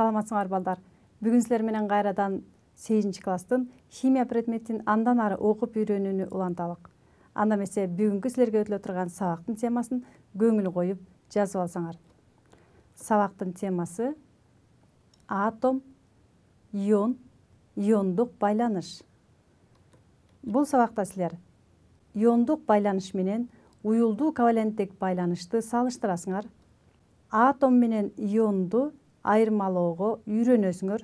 Саламатсыңар балдар. Бүгүн силер менен кайрадан 8 класстын химия предметин андан ары окуп үйрөнүүнү уланталык. Анда эмесе бүгүнкү силерге өтүлө турган сабактын темасын көңүл коюп жазып алсаңар. Сабактын темасы атом, ион, иондук байланыш. Бул сабакта силер иондук байланыш менен уюлдуу коваленттик байланышты салыштырасыңар. Атом менен ионду айырмалоого үйрөнөсүңөр.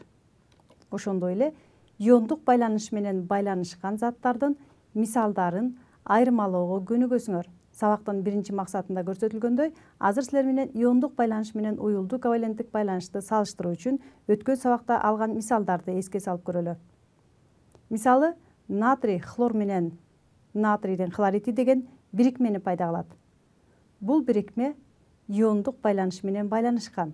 Ошондой эле иондук байланыш менен байланышкан заттардын мисалдарын айырмалоого көнүгөсүңөр. Сабактын биринчи максатында көрсөтүлгөндөй, азыр силер менен иондук байланыш менен уюлдуу коваленттик байланышты салыштыруу үчүн өткөн сабакта алган мисалдарды эске салып көрөлү. Мисалы, натрий хлор менен натрийдин хлориди деген бирикмени пайда кылат. Бул бирикме иондук байланыш менен байланышкан.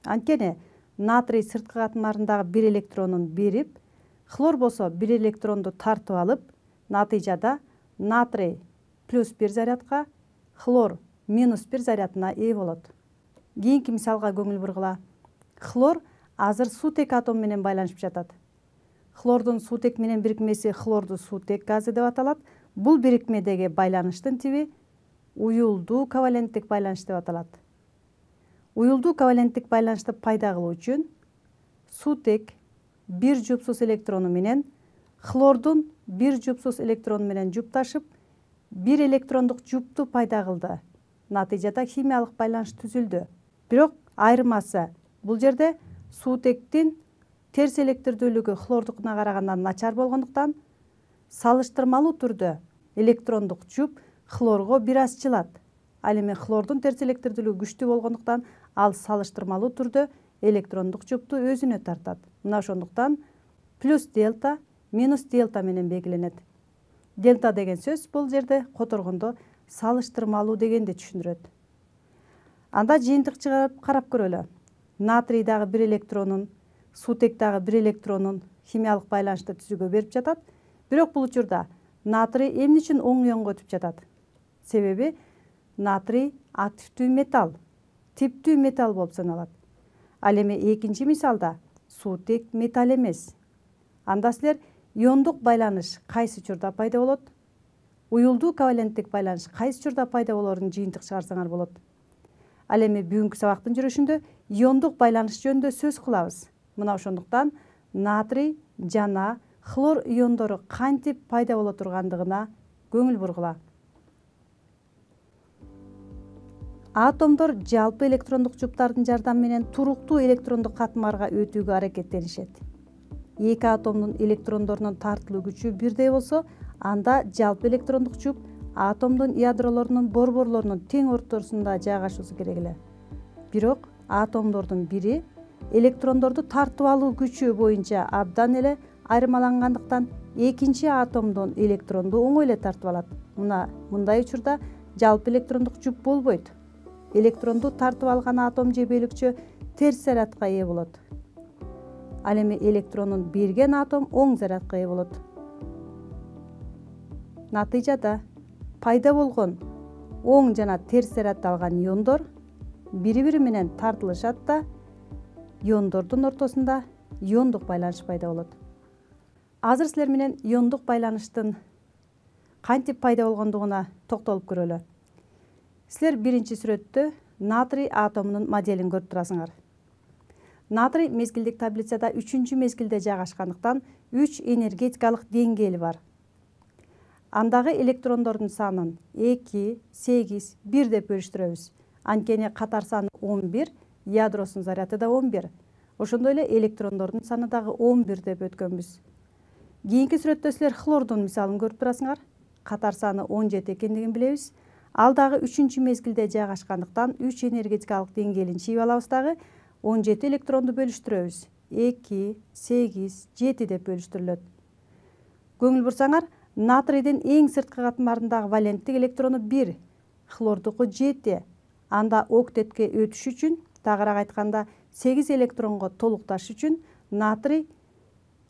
Анткени натрий сырткы катмарындагы бир электронун берип, хлор болсо бир электронду тартып алып, натыйжада натрий +1 зарядка, хлор -1 зарядына ээ болот. Кийинки мисалга көңүл бургула. Хлор азыр суутек атом менен байланышып жатат. Хлордун суутек менен бирикмеси хлорду суутек газы деп аталат. Бул бирикмедеги байланыштын тиби уюлдуу коваленттик байланыш деп аталат. Уюлдуу коваленттик байланышты пайда кылуу үчүн суутек бир жупсуз электрону менен хлордун бир жупсуз электрону менен жупташып, бир электрондук жупту пайда кылды. Натыйжада химиялык байланыш түзүлдү. Бирок айырмасы бул жерде суутектин терс электирдүүлүгү хлордукуна караганда начар болгондуктан салыштырмалуу түрдө электрондук жуп хлорго бир аз жылат. Ал эми хлордун терс электирдүүлүгү күчтүү болгондуктан ал салыштырмалуу түрдө электрондук жупту өзүнө тартат. Мына ошондуктан плюс дельта, минус дельта менен белгиленет. Дельта деген сөз бул жерде которгондо салыштырмалуу дегенди түшүндүрөт. Анда жыйынтык чыгарып карап көрөлү. Натрий дагы бир электронун, суутек дагы бир электронун химиялык байланышты түзүүгө берип жатат. Бирок бул учурда натрий эмне үчүн оң ионго өтүп жатат? Себеби натрий активдүү металл, типтүү металл болуп саналат. Ал эми экинчи мисалда суутек металл эмес. Анда силер иондук байланыш кайсы учурда пайда болот? Уюлдуу коваленттик байланыш кайсы учурда пайда болоорун жыйынтык чыгарсаңар болот. Ал эми бүгүнкү сабактын жүрүшүндө иондук байланыш жөнүндө сөз кылабыз. Мына ошондуктан натрий жана хлор иондору кантип пайда боло тургандыгына көңүл бургула. Атомдор жалпы электрондук жуптардын жардамы менен туруктуу электрондук катмарга өтүүгө аракеттенишет. Эки атомдун электрондорунун тартылуу күчү бирдей болсо, анда жалпы электрондук жуп атомдун ядролорунун борборлорунун тең ортосунда жайгашуусу керек эле. Бирок атомдордун бири электрондорду тартып алуу күчү боюнча абдан эле айырмалангандыктан экинчи атомдун электронду оңой эле тартып алат. Мындай учурда жалпы электрондук жуп болбойт. Электронду тартып алган атом же бөлүкчө терс зарядка ээ болот. Ал эми электронун берген атом оң зарядка ээ болот. Натыйжада пайда болгон оң жана терс заряд алган иондор бири-бири менен тартылышат да, иондордун ортосунда иондук байланыш пайда болот. Азыр силер менен иондук байланыштын кантип пайда болгондугуна токтолуп көрөлү. Силер биринчи сүрөттө натрий атомунун моделин көрүп турасыңар. Натрий мезгилдик таблицада 3-чү мезгилде жайгашкандыктан 3 энергетикалык деңгээли бар. Андагы электрондордун санын 2, 8, 1 деп бөлүштүрөбүз. Анткени катар саны 11, ядросунун заряды да 11. Ошондой эле электрондордун саны дагы 11 деп өткөнбүз. Кийинки сүрөттө силер хлордун мисалын көрүп турасыңар. Катар саны 17 экендигин билебиз. Ал дагы 3-чү мезгилде жайгашкандыктан 3 энергетикалык деңгээлин чийип алабыз дагы 17 электронду бөлүштүрөбүз. 2, 8, 7 деп бөлүштүрүлөт. Көңүл бурсаңар, натрийдин эң сырткы катмарындагы валенттик электрону 1, хлордуку 7. Анда октетке өтүш үчүн, тагыраак айтканда 8 электронго толукташ үчүн натрий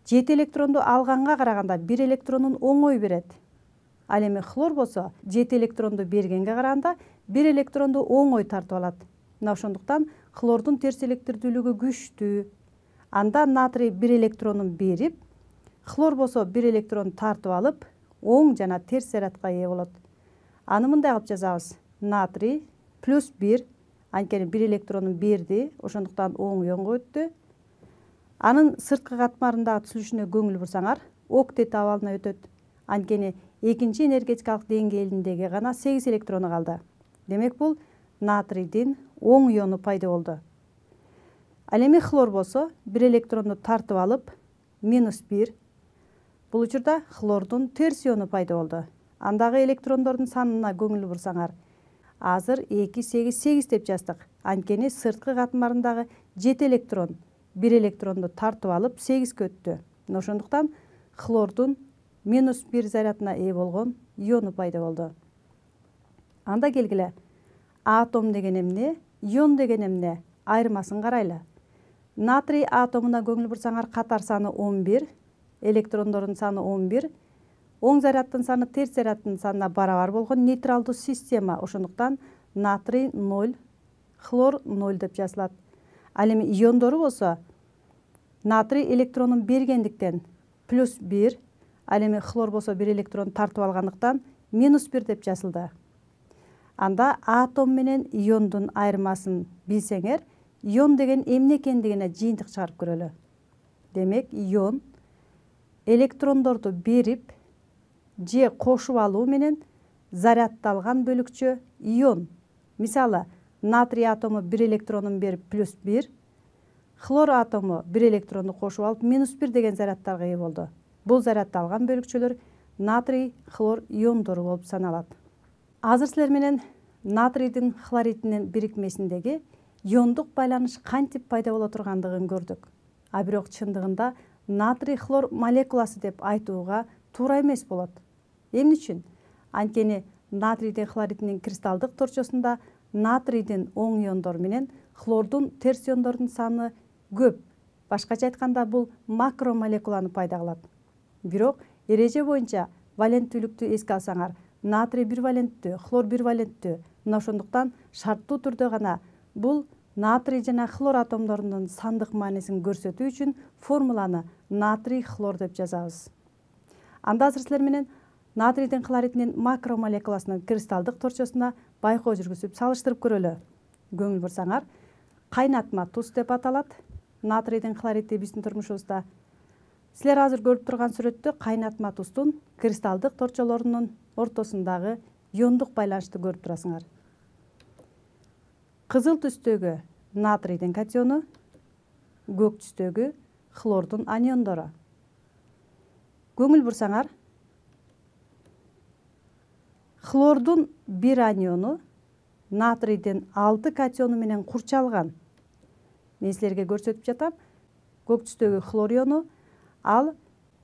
7 электронду алганга караганда 1 электронун оңой берет. Ал эми хлор болсо 7 электронду бергенге караганда 1 электронду оңой тартып алат. Мына ошондуктан хлордун терс электирдүүлүгү күчтүү. Анда натрий 1 электронун берип, хлор болсо 1 электрон тартып алып, оң жана терс зарядка ээ болот. Аны мындай кылып жазабыз. Натрий плюс 1, анткени 1 электронун берди, ошондуктан оң ионго өттү. Анын сырткы катмарындагы түзүлүшүнө көңүл бурсаңар, октет абалына өтөт. Анткени экинчи энергетикалык деңгээлиндеги гана 8 электрону калды. Демек бул натрийдин оң иону пайда болду. Ал эми хлор болсо 1 электронду тартып алып, -1. Бул учурда хлордун терс иону пайда болду. Андагы электрондордун санына көңүл бурсаңар, азыр 2, 8, 8 деп жаздык. Анткени сырткы катмарындагы 7 электрон 1 электронду тартып алып 8ке өттү. Ошондуктан хлордун -1 зарядына ээ болгон иону пайда болду. Анда келгиле, атом деген эмне, ион деген эмне, айырмасын карайлы. Натрий атомуна көңүл бурсаңар, катар саны 11, электрондордун саны 11, оң заряддын саны терс заряддын санына барабар болгон нейтралдуу система. Ошондуктан натрий 0, хлор 0 деп жазылат. Ал эми иондору болсо, натрий электронун бергендиктен плюс 1, ал эми хлор болсо 1 электрон тартып алгандыктан -1 деп жазылды. Анда атом менен иондун айырмасын билсеңер, ион деген эмне экендигине жыйынтык чыгарып көрөлү. Демек, ион электрондорду берип же кошуп алуу менен заряддалган бөлүкчө ион. Мисалы, натрий атому 1 электронун берип плюс 1, хлор атому 1 электронду кошуп алып -1 деген заряддарга ээ болду. Бул заряддалган бөлүкчөлөр натрий, хлор иондору болуп саналат. Азыр силер менен натрийдин хлоридинин бирикмесиндеги иондук байланыш кантип пайда боло тургандыгын көрдүк. А бирок чындыгында натрий хлор молекуласы деп айтууга туура эмес болот. Эмне үчүн? Анткени натрийдин хлоридинин кристалдык торчосунда натрийдин оң иондору менен хлордун терс иондордун саны көп. Башкача айтканда, бул макромолекуланы пайда кылат. Бирок эреже боюнча валенттүүлүктү эске алсаңар, натрий 1 валенттүү, хлор 1 валенттүү. Мына ошондуктан шарттуу түрдө гана бул натрий жана хлор атомдорунун сандык маанисин көрсөтүү үчүн формуланы натрий хлор деп жазабыз. Анда азыр силер менен натрийдин хлоридинин макромолекуласынын кристалдык торчосуна байкоо жүргүзүп салыштырып көрөлү. Көңүл бурсаңар, кайнатма туз деп аталат натрийдин хлориди биздин турмушубузда. Силер азыр көрүп турган сүрөттө кайнатма туздун кристалдык торчолорунун ортосундагы иондук байланышты көрүп турасыңар. Кызыл түстөгү натрийдин катиону, көк түстөгү хлордун аниондору. Көңүл бурсаңар, хлордун 1 аниону натрийдин 6 катиону менен курчалган. Мен силерге көрсөтүп жатам. Көк түстөгү хлор иону, ал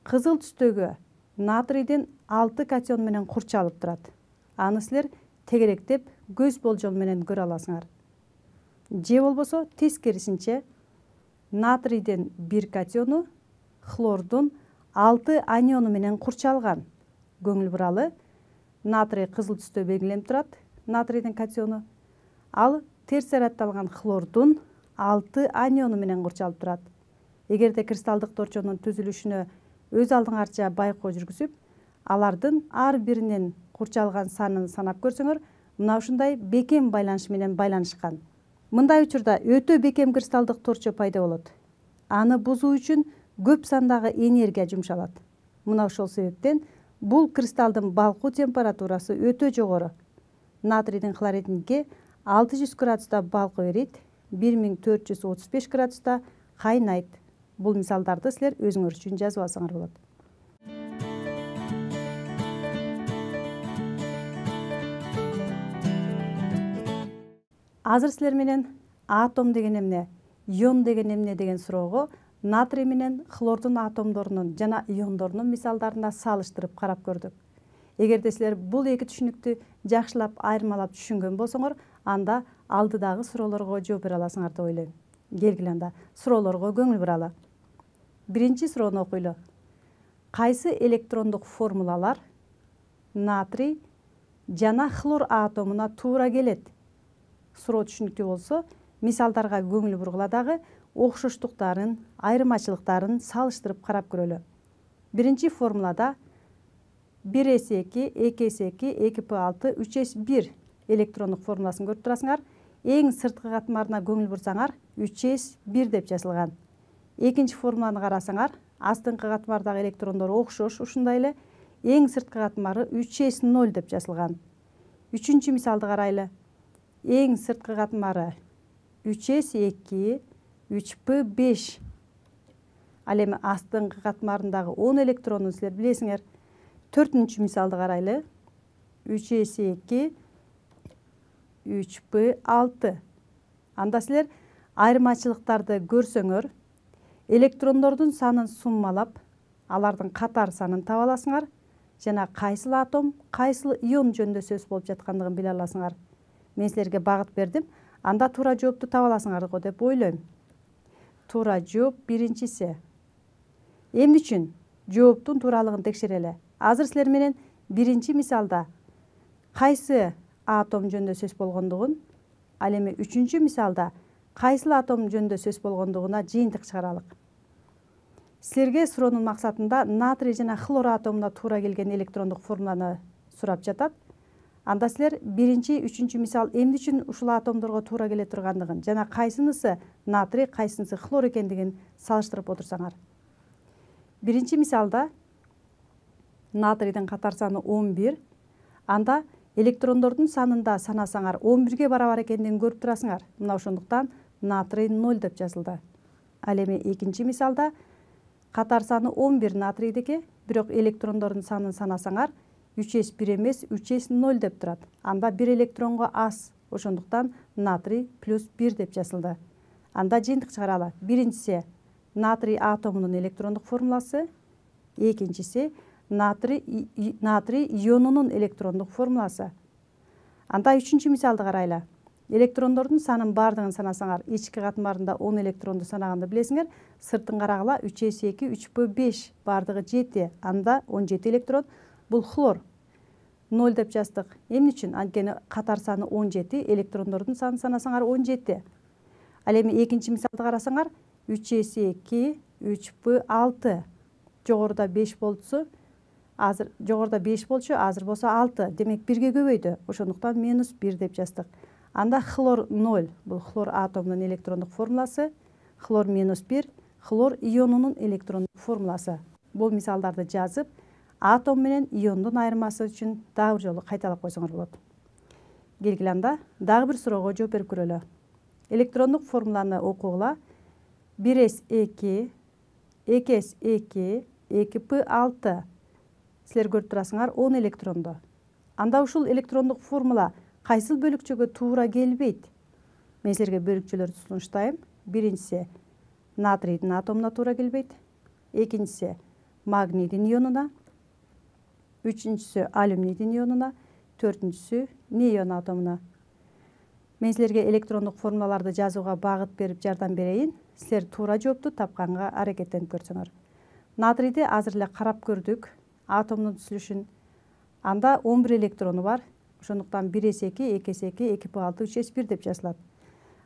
кызыл түстөгү натрийдин 6 катион менен курчалып турат. Аны силер тегеректеп көз болжол менен көрө аласыңар. Же болбосо тескерисинче, натрийдин 1 катиону хлордун 6 аниону менен курчалган. Көңүл буралы, натрий кызыл түстө белгиленип турат, натрийдин катиону. Ал терс заряддалган хлордун 6 аниону менен курчалып турат. Эгерде кристалдык торчонун түзүлүшүнө өз алдыңарча байкоо жүргүзүп, алардын ар биринин курчалган санын санап көрсөңөр, мына ушундай бекем байланыш менен байланышкан. Мындай учурда өтө бекем кристалдык торчо пайда болот. Аны бузуу үчүн көп сандагы энергия жумшалат. Мына ошол себептен бул кристалдын балкуу температурасы өтө жогору. Натрийдин хлоридинге 600 градуста балкуу эрийт, 1435 градуста кайнайт. Бул мисалдарды силер өзүңөр үчүн жазып алсаңар болот. Азыр силер менен атом деген эмне, ион деген эмне деген суроого натрий менен хлордун атомдорунун жана иондорунун мисалдарына салыштырып карап көрдүк. Эгерде силер бул эки түшүнүктү жакшылап айырмалап түшүнгөн болсоңор, анда алдыдагы суроолорго жооп бере аласыңар деп ойлойм. Келгиле анда суроолорго көңүл буралы. Биринчи суроону окуйлу. Кайсы электрондук формулалар натрий жана хлор атомуна туура келет? суроо түшүнүктүү болсо, мисалдарга көңүл бургула дагы окшоштуктарын, айырмачылыктарын салыштырып карап көрөлү. Биринчи формулада 1s2, 2s2, 2p6, 3s1 электрондук формуласын көрүп турасыңар. Эң сырткы катмарына көңүл бурсаңар 3s1 деп жазылган. Экинчи формуланы карасаңар, астыңкы катмардагы электрондор окшош, ушундай эле эң сырткы катмары 3s0 деп жазылган. Үчүнчү мисалды карайлы. Эң сырткы катмары 3s2, 3p5. Ал эми астыңкы катмарындагы 10 электрондун силер билесиңер. Төртүнчү мисалды карайлы. 3s2, 3p6. Анда силер айырмачылыктарды көрсөңөр, электрондордун санын суммалап, алардын катар санын таба аласыңар жана кайсыл атом, кайсыл ион жөнүндө сөз болуп жаткандыгын биле аласыңар. Мен силерге багыт бердим. Анда туура жоопту таба аласыңар го деп ойлойм. Туура жооп биринчиси. Эмне үчүн? Жооптун тууралыгын текшерели. Азыр силер менен биринчи мисалда кайсы атом жөнүндө сөз болгондугун, ал эми үчүнчү мисалда кайсыл атом жөнүндө сөз болгондугуна жыйынтык чыгаралык. Силерге суроонун максатында натрий жана хлор атомуна туура келген электрондук формуланы сурап жатат. Анда силер биринчи, үчүнчү мисал эмне үчүн ушул атомдорго туура келе тургандыгын жана кайсынысы натрий, кайсынысы хлор экендигин салыштырып отурсаңар. Биринчи мисалда натрийдин катар саны 11. Анда электрондордун санында санасаңар 11ге барабар экендигин көрүп турасыңар. Мына ошондуктан натрий 0 деп жазылды. Ал эми экинчи мисалда катар саны 11 натрийдики, бирок электрондордун санын санасаңар 3s1 эмес 3s0 деп турат. Анда бир электронго аз. Ошондуктан натрий плюс 1 деп жазылды. Анда жыйынтык чыгаралы. Биринчиси натрий атомунун электрондук формуласы, экинчиси натрий ионунун электрондук формуласы. Анда үчүнчү мисалды карайлы. Электрондордун санын бардыгын санасаңар, ички катмарында 10 электронду санаганды билесиңер. Сыртын карагыла 3s2, 3p5 бардыгы 7. Анда 17 электрон. Бул хлор. 0 деп жаздык. Эмне үчүн? Анткени катар саны 17, электрондордун санын санасаңар 17. Ал эми экинчи мисалды карасаңар 3s2, 3p6. Жогоруда 5 болчу, азыр жогоруда 5 болчу, азыр болсо 6. Демек 1ге көбөйдү. Ошондуктан -1 деп жаздык. Анда хлор 0. Бул хлор атомунун электрондук формуласы. Хлор -1, хлор ионунун электрондук формуласы. Бул мисалдарды жазып, атом менен иондун айырмасы үчүн дагы бир жолу кайталап койсоңор болот. Келгиле анда дагы бир суроого жооп берип көрөлү. Электрондук формуланы окугула. 1s2, 2s2, 2p6. Силер көрүп турасыңар 10 электронду. Анда ушул электрондук формула кайсыл бөлүкчөгө туура келбейт? Мен силерге бөлүкчөлөрдү сунуштайм. Биринчиси натрийдин атомуна туура келбейт. Экинчиси магнийдин ионуна. Үчүнчүсү алюминийдин ионуна. Төртүнчүсү неон атомуна. Мен силерге электрондук формулаларды жазууга багыт берип жардам берейин. Силер туура жоопту тапканга аракеттенип көрсөңөр. Натрийди азыр эле карап көрдүк. Атомдун түзүлүшүн. Анда 11 электрону бар. Ошондуктан 1s2, 2s2, 2p6, 3s1 деп жазылат.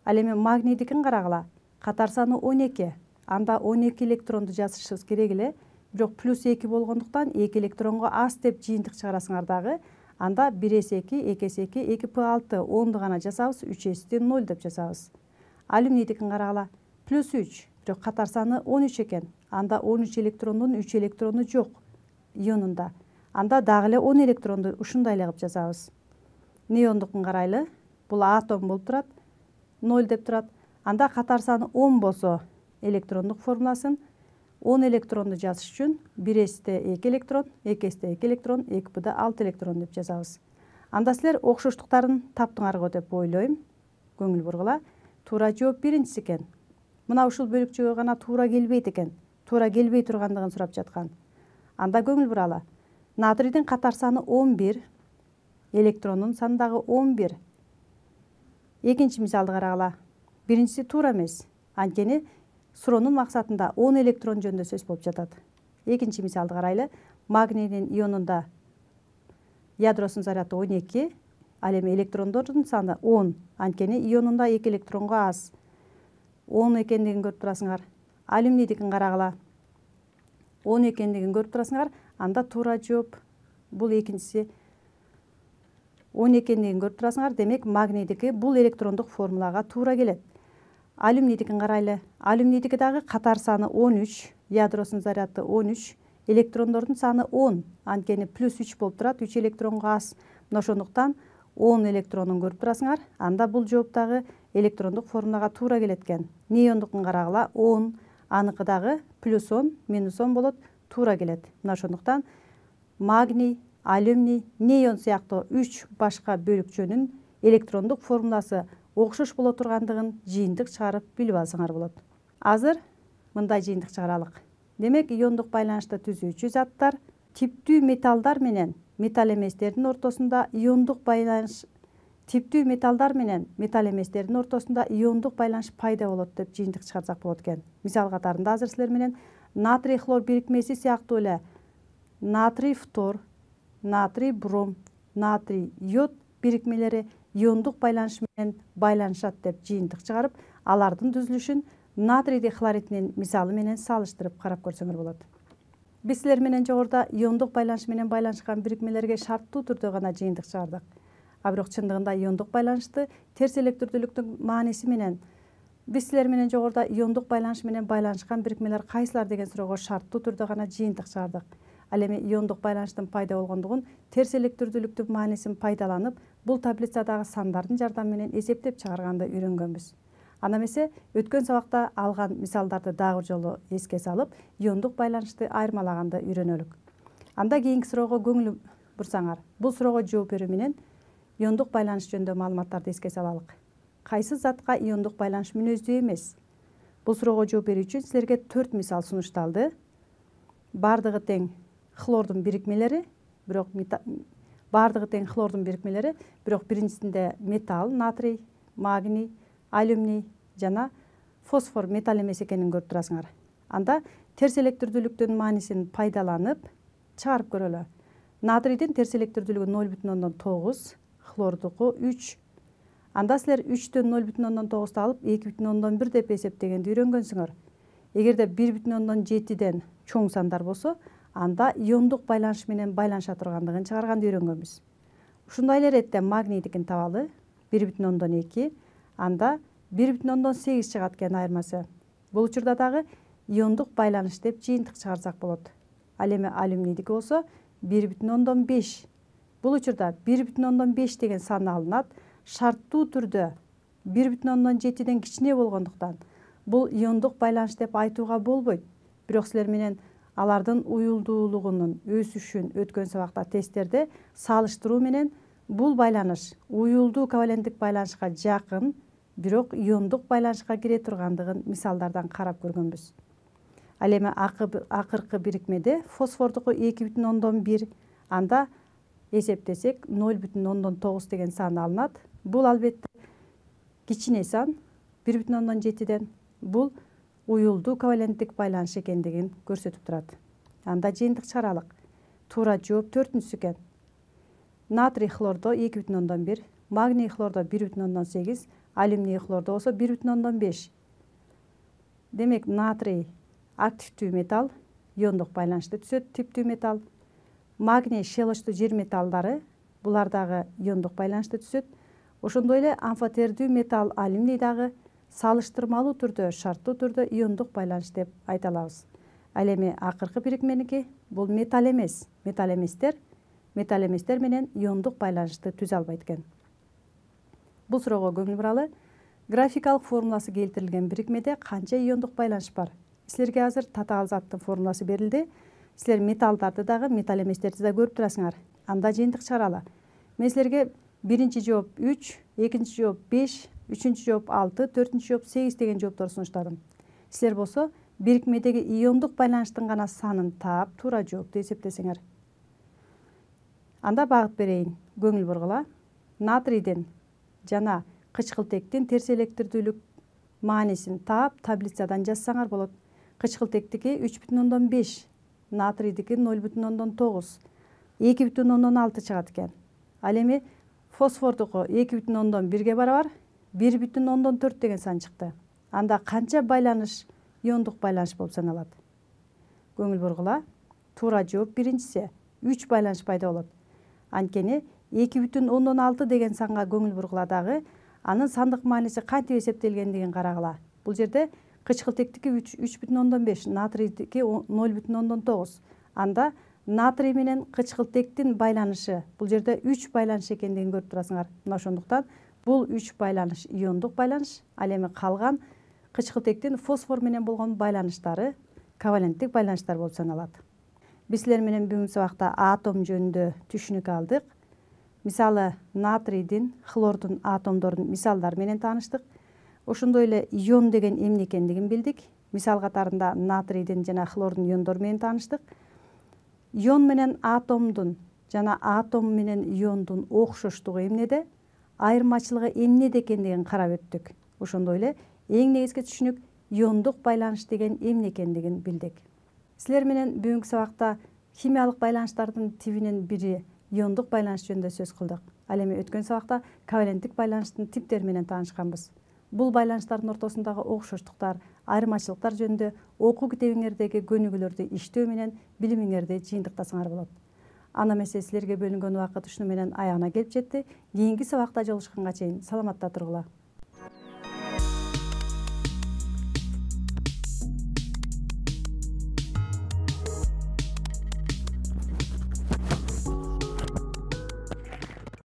Ал эми магнийдикин карагыла. Катар саны 12. Анда 12 электронду жазышыбыз керек эле. Бирок плюс 2 болгондуктан 2 электронго аз деп жыйынтык чыгарасыңар дагы. Анда 1s2, 2s2, 2p6 10ду гана жазабыз, 3s 0 деп жазабыз. Алюминийдикин карагыла. Плюс 3. Бирок катар саны 13 экен. Анда 13 электрондун 3 электрону жок ионунда. Анда дагы эле 10 электронду ушундай эле кылып жазабыз. Неондукун карайлы. Бул атом болуп турат. 0 деп турат. Анда катар саны 10 болсо электрондук формуласын 10 электронду жазыш үчүн 1s'те 2 электрон, 2s'те 2 электрон, 2p'de 6 электрон деп жазабыз. Анда силер окшоштуктарын таптыңар го деп ойлойм. Көңүл бургула. Туура жооп биринчиси экен. Мына ушул бөлүкчөгө гана туура келбейт экен. Туура келбей тургандыгын сурап жаткан. Анда көңүл буралы. Натрийдин катар саны 11, электрондун саны дагы 11. Экинчи мисалды карагыла. Биринчиси туура эмес. Анткени суроонун максатында 10 электрон жөнүндө сөз болуп жатат. Экинчи мисалды карайлы. Магнийдин ионунда ядросунун заряды 12, Ал эми электрондордун саны 10. Анткени ионунда 2 электронго аз. 10 экендигин көрүп турасыңар. Алюминийдикин карагыла. 10 экендигин көрүп турасыңар. Анда туура жооп бул экинчиси 10 экендигин көрүп турасыңар. Демек магнийдики бул электрондук формулага туура келет. Алюминийдикин карайлы. Алюминийдики дагы катар саны 13, ядросунун заряды 13, электрондордун саны 10. Анткени плюс 3 болуп турат, 3 электронго аз. Мына ошондуктан 10 электронун көрүп турасыңар. Анда бул жооп дагы электрондук формулага туура келет экен. Неондукун карагыла. 10, аныкы дагы плюс 10, минус 10 болот, туура келет. Мына ошондуктан магний, алюминий, неон сыяктуу 3 башка бөлүкчөнүн электрондук формуласы окшош боло тургандыгын жыйынтык чыгарып билип алсаңар болот. Азыр мындай жыйынтык чыгаралык. Демек иондук байланышты түзүүчү заттар типтүү металлдар менен металл эместердин ортосунда иондук байланыш типтүү металлдар менен металл эместердин ортосунда иондук байланыш пайда болот деп жыйынтык чыгарсак болот экен. Мисал катарында азыр силер менен натрий хлор бирикмеси сыяктуу эле натрий фтор, натрий бром, натрий йод бирикмелери иондук байланыш менен байланышат деп жыйынтык чыгарып, алардын түзүлүшүн натрий дихлоридинин мисалы менен салыштырып карап көрсөңөр болот. Биз силер менен жогоруда иондук байланыш менен байланышкан бирикмелерге шарттуу түрдө гана жыйынтык чыгардык. А бирок чындыгында иондук байланышты терс электрдүүлүктүн мааниси менен биз силер менен жогоруда иондук байланыш менен байланышкан бирикмелер кайсылар деген суроого шарттуу түрдө гана жыйынтык чыгардык. Ал эми иондук байланыштын пайда болгондугун терс электрдүүлүктүн маанисин пайдаланып, бул таблицадагы сандардын жардамы менен эсептеп чыгарганды үйрөнгөнбүз. Анда эмесе өткөн сабакта алган мисалдарды дагы жолу эске салып, иондук байланышты айырмалаганды үйрөнөлүк. Анда кийинки суроого көңүл бурсаңар. Бул суроого жооп берүү менен иондук байланыш жөнүндө маалыматтарды эске салалык. Кайсы затка иондук байланыш мүнөздүү эмес? Бул суроого жооп берүү үчүн силерге 4 мисал сунушталды. Бардыгы тең хлордун бирикмелери, бирок бирок биринчисинде металл, натрий, магний, алюминий жана фосфор металл эмес экенин көрүп турасыңар. Анда терс электрдүүлүктүн маанисин пайдаланып чыгарып көрөлү. Натрийдин терс электрдүүлүгү 0,9, хлордуку 3. Анда силер 3төн 0,9 алып 2,1 деп эсептегенди үйрөнгөнсүңөр. Эгерде 1,7ден чоң сандар болсо, анда иондук байланыш менен байланыша тургандыгын чыгарганды үйрөнгөнбүз. Ушундай эле иретте магнийдикин табалы. 1,2, анда 1,8 чыгат экен айырмасы. Бул учурда дагы иондук байланыш деп жыйынтык чыгарсак болот. Ал эми алюминийдики болсо 1,5. Бул учурда 1,5 деген сан алынат. Шарттуу түрдө 1,7ден кичине болгондуктан бул иондук байланыш деп айтууга болбойт. Бирок силер менен алардын уюлдуулугунун өсүшүн өткөн сабакта тесттерде салыштыруу менен бул байланыш уюлдуу коваленттик байланышка жакын, бирок иондук байланышка кире тургандыгын мисалдардан карап көргөнбүз. Ал эми акыркы бирикмеде фосфордуку 2,1, анда эсептесек 0,9 деген сан алынат. Бул албетте кичине сан 1,7ден. Бул уюлдуу коваленттик байланыш экендигин көрсөтүп турат. Анда жыйынтык чыгаралык. Туура жооп 4-сү экен. Натрий хлордо 2,1, магний хлордо 1,8, алюминий хлордо болсо 1,5. Демек натрий активдүү металл, иондук байланышты түзөт, типтүү металл. Магний шелочтуу жер металлдары, булар дагы иондук байланышты түзөт. Ошондой эле амфотердүү металл алюминий дагы салыштырмалуу түрдө, шарттуу түрдө иондук байланыш деп айта алабыз. Ал эми акыркы бирикменики бул металл эмес. Металл эместер менен иондук байланышты түзө албайт экен. Бул суроого көңүл буралы. Графикалык формуласы келтирилген бирикмеде канча иондук байланыш бар? Силерге азыр татаал заттын формуласы берилди. Силер металлдарды дагы, металл эместерди да көрүп турасыңар. Анда жыйынтык чыгаралы. Мен силерге биринчи жооп 3, экинчи жооп 5, үчүнчү жооп 6, төртүнчү жооп 8 деген жооптор сунуштадым. Силер болсо бирикмедеги иондук байланыштын гана санын таап, туура жоопту эсептесеңер. Анда багыт берейин. Көңүл бургула. Натрийдин жана кычкылтектин терс электрдүүлүк маанисин таап, таблицадан жазсаңар болот. Кычкылтектики 3,5, натрийдики 0,9, 2,6 чыгат экен. Ал эми фосфордуку 2,1 барабар 1,4 деген сан чыкты. Анда канча байланыш иондук байланыш болуп саналат? Көңүл бургула. Туура жооп биринчиси 3 байланыш пайда болот. Анткени 2,6 деген санга көңүл бургула дагы анын сандык мааниси кантип эсептелгендигин карагыла. Бул жерде кычкылтектики 3,5, натрийдики 0,9. Анда натрий менен кычкылтектин байланышы бул жерде 3 байланыш экендигин көрүп турасыңар. Мына ошондуктан бул 3 байланыш иондук байланыш, ал эми калган кычкылтектин фосфор менен болгон байланыштары коваленттик байланыштар болуп саналат. Биз силер менен бүгүнкү сабакта атом жөнүндө түшүнүк алдык. Мисалы, натрийдин, хлордун атомдордун мисалдары менен тааныштык. Ошондой эле ион деген эмне экендигин билдик. Мисал катарында натрийдин жана хлордун иондору менен тааныштык. Ион менен атомдун жана атом менен иондун окшоштугу эмнеде, айырмачылыгы эмнеде экендигин карап өттүк. Ошондой эле эң негизги түшүнүк иондук байланыш деген эмне экендигин билдик. Силер менен бүгүнкү сабакта химиялык байланыштардын тибинин бири иондук байланыш жөнүндө сөз кылдык. Ал эми өткөн сабакта коваленттик байланыштын типтери менен таанышканбыз. Бул байланыштардын ортосундагы окшоштуктар, айырмачылыктар жөнүндө окуу китебиңердеги көнүгүүлөрдү иштөө менен билимиңерди жыйынтыктасаңар болот. Ана эмесе силерге бөлүнгөн убакыт ушуну менен аягына келип жетти. Кийинки сабакта жолугушканга чейин саламатта тургула.